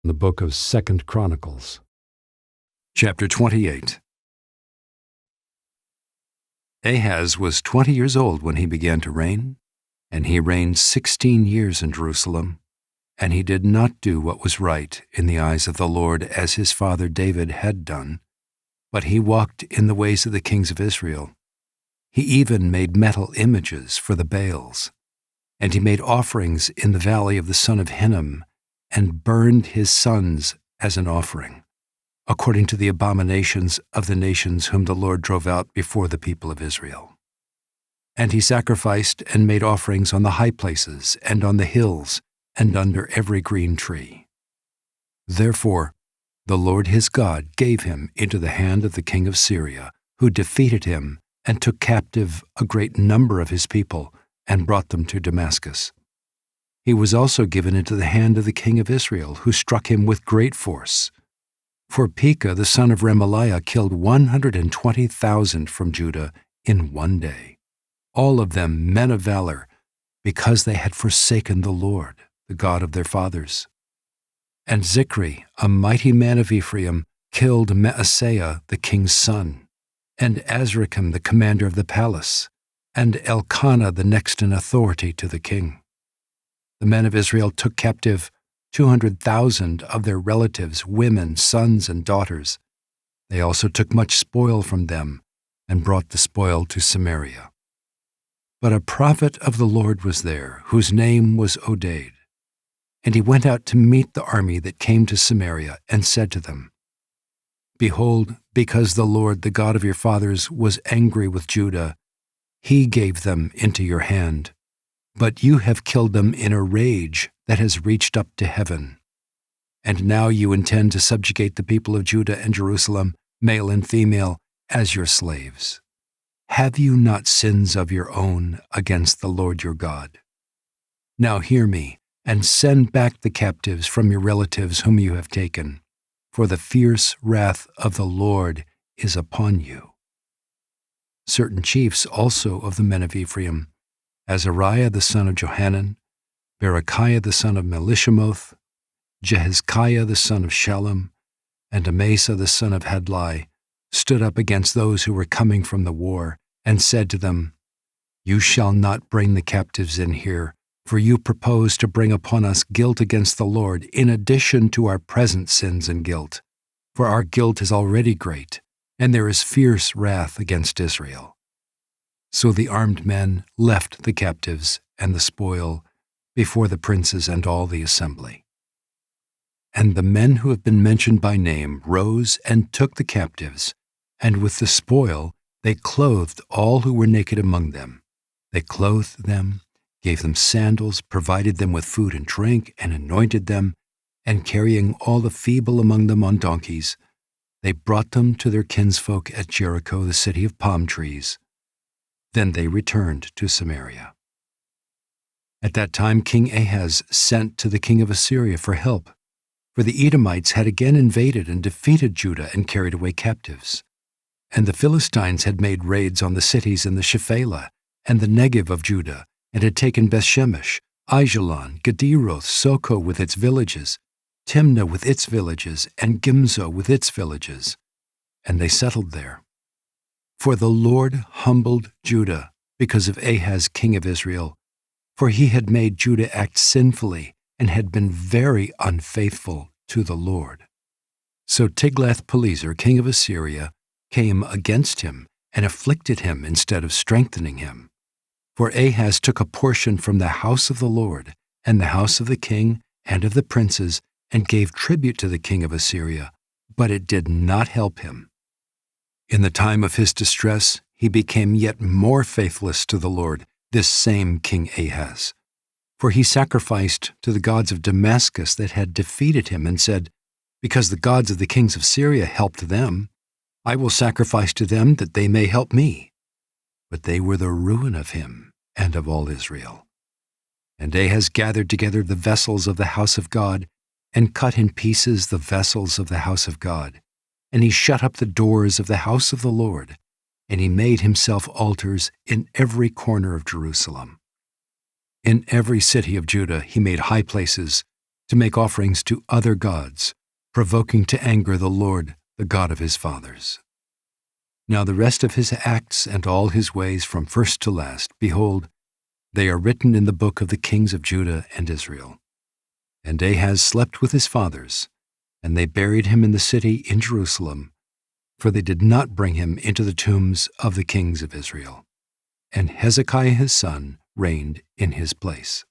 The book of 2 Chronicles. Chapter 28. Ahaz was 20 years old when he began to reign, and he reigned 16 years in Jerusalem, and he did not do what was right in the eyes of the Lord as his father David had done, but he walked in the ways of the kings of Israel. He even made metal images for the Baals, and he made offerings in the valley of the son of Hinnom, and burned his sons as an offering, according to the abominations of the nations whom the Lord drove out before the people of Israel. And he sacrificed and made offerings on the high places and on the hills and under every green tree. Therefore, the Lord his God gave him into the hand of the king of Syria, who defeated him and took captive a great number of his people and brought them to Damascus. He was also given into the hand of the king of Israel, who struck him with great force. For Pekah the son of Remaliah killed 120,000 from Judah in one day, all of them men of valor, because they had forsaken the Lord, the God of their fathers. And Zikri, a mighty man of Ephraim, killed Maaseiah the king's son, and Azrikam the commander of the palace, and Elkanah the next in authority to the king. The men of Israel took captive 200,000 of their relatives, women, sons, and daughters. They also took much spoil from them and brought the spoil to Samaria. But a prophet of the Lord was there, whose name was Oded. And he went out to meet the army that came to Samaria and said to them, Behold, because the Lord, the God of your fathers, was angry with Judah, he gave them into your hand. But you have killed them in a rage that has reached up to heaven. And now you intend to subjugate the people of Judah and Jerusalem, male and female, as your slaves. Have you not sins of your own against the Lord your God? Now hear me, and send back the captives from your relatives whom you have taken, for the fierce wrath of the Lord is upon you. Certain chiefs also of the men of Ephraim, Azariah the son of Johanan, Berechiah the son of Melishemoth, Jehezkiah the son of Shallum, and Amasa the son of Hadlai, stood up against those who were coming from the war, and said to them, You shall not bring the captives in here, for you propose to bring upon us guilt against the Lord, in addition to our present sins and guilt. For our guilt is already great, and there is fierce wrath against Israel. So the armed men left the captives and the spoil before the princes and all the assembly. And the men who have been mentioned by name rose and took the captives, and with the spoil they clothed all who were naked among them. They clothed them, gave them sandals, provided them with food and drink, and anointed them, and carrying all the feeble among them on donkeys, they brought them to their kinsfolk at Jericho, the city of palm trees. Then they returned to Samaria. At that time King Ahaz sent to the king of Assyria for help, for the Edomites had again invaded and defeated Judah and carried away captives. And the Philistines had made raids on the cities in the Shephelah and the Negev of Judah, and had taken Bethshemesh, Aijalon, Gederoth, Soko with its villages, Timnah with its villages, and Gimzo with its villages. And they settled there. For the Lord humbled Judah because of Ahaz king of Israel, for he had made Judah act sinfully and had been very unfaithful to the Lord. So Tiglath-Pileser king of Assyria came against him and afflicted him instead of strengthening him. For Ahaz took a portion from the house of the Lord and the house of the king and of the princes and gave tribute to the king of Assyria, but it did not help him. In the time of his distress, he became yet more faithless to the Lord, this same King Ahaz. For he sacrificed to the gods of Damascus that had defeated him and said, Because the gods of the kings of Syria helped them, I will sacrifice to them that they may help me. But they were the ruin of him and of all Israel. And Ahaz gathered together the vessels of the house of God and cut in pieces the vessels of the house of God. And he shut up the doors of the house of the Lord, and he made himself altars in every corner of Jerusalem. In every city of Judah he made high places, to make offerings to other gods, provoking to anger the Lord, the God of his fathers. Now the rest of his acts and all his ways from first to last, behold, they are written in the book of the kings of Judah and Israel. And Ahaz slept with his fathers, and they buried him in the city in Jerusalem, for they did not bring him into the tombs of the kings of Israel. And Hezekiah his son reigned in his place.